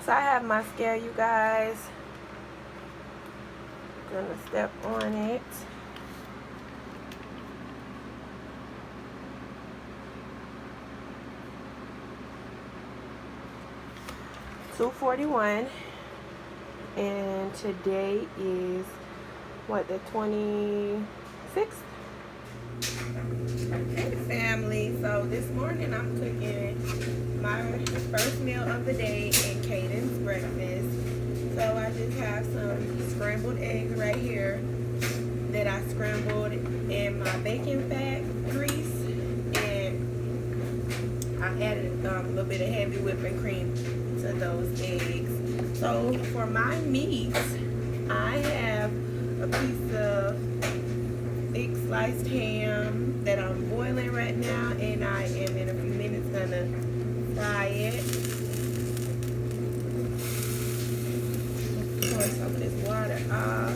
So I have my scale, you guys. Gonna step on it. $241, and today is what, the 26th? Hey family, so this morning I'm cooking my first meal of the day in Caden's breakfast. So I just have some scrambled eggs right here that I scrambled in my bacon fat grease, and I added a little bit of heavy whipping cream to those eggs. So for my meats, I have a piece of thick sliced ham that I'm boiling right now, and I am in a few minutes gonna fry it. Pour some of this water off.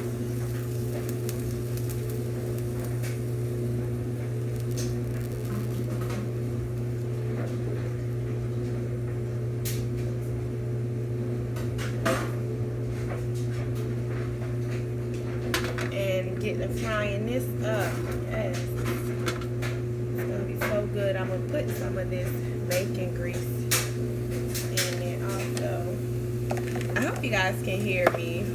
And get to frying this up. Yes. It's gonna be so good. I'm gonna put some of this bacon grease in it also. I hope you guys can hear me.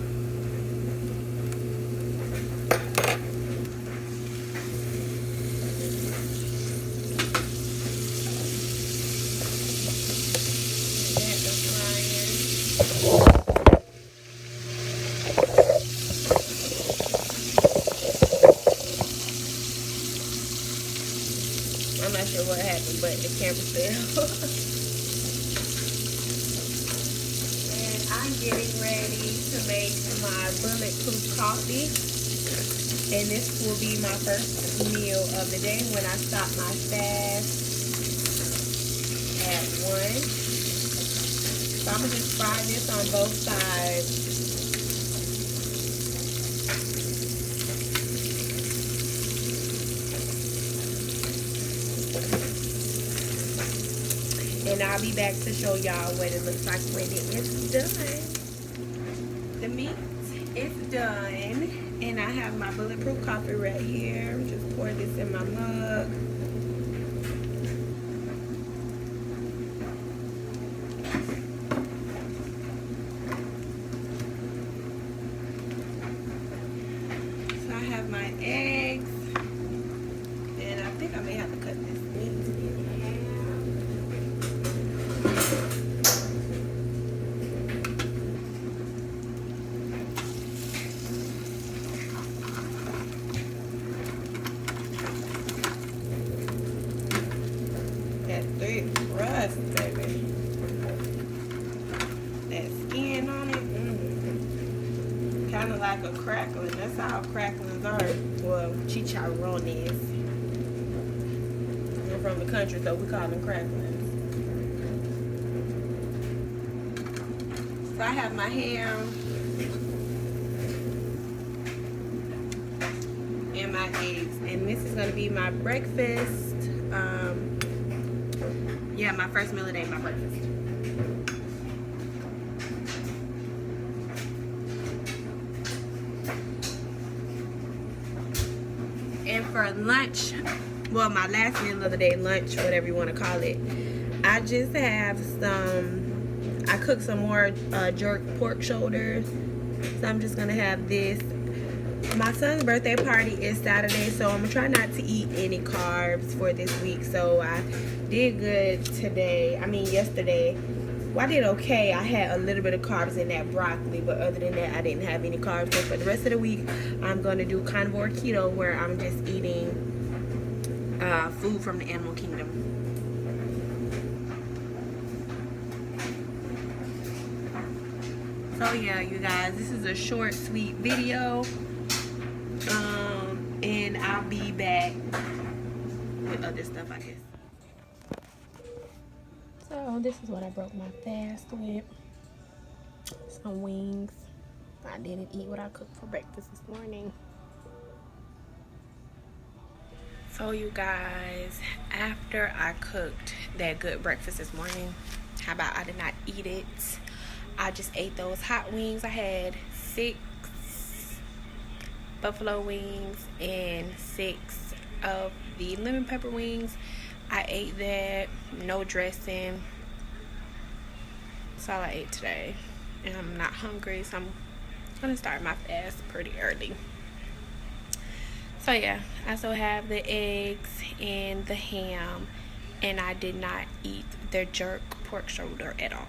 I'm not sure what happened, but the camera fell. And I'm getting ready to make my bulletproof coffee. And this will be my first meal of the day when I stop my fast at 1. So I'm going to just fry this on both sides. And I'll be back to show y'all what it looks like when it is done. The meat is done, and I have my bulletproof coffee right here. Just pour this in my mug. So I have my eggs, and I think I may have to cut this meat in half. Crust, baby. That skin on it, kind of like a crackling. That's how cracklings are. Well, chicharrones. We're from the country, so we call them cracklings. So I have my ham and my eggs, and this is gonna be my breakfast. Yeah, my first meal of the day, my breakfast. And for lunch, well, my last meal of the day, lunch, whatever you want to call it, I just have I cooked some more jerk pork shoulders. So I'm just gonna have this. My son's birthday party is Saturday, so I'm gonna try not to eat any carbs for this week. So I did good today. I mean yesterday. Well, I did okay. I had a little bit of carbs in that broccoli, but other than that, I didn't have any carbs. So for the rest of the week, I'm gonna do carnivore keto, where I'm just eating food from the animal kingdom. So yeah, you guys, this is a short, sweet video. And I'll be back with other stuff, I guess. So this is what I broke my fast with. Some wings. I didn't eat what I cooked for breakfast this morning. So you guys, after I cooked that good breakfast this morning, how about I did not eat it? I just ate those hot wings. I had 6 buffalo wings and 6 of the lemon pepper wings. I ate that, no dressing. That's all I ate today. And I'm not hungry, so I'm gonna start my fast pretty early. So yeah, I still have the eggs and the ham, and I did not eat the jerk pork shoulder at all.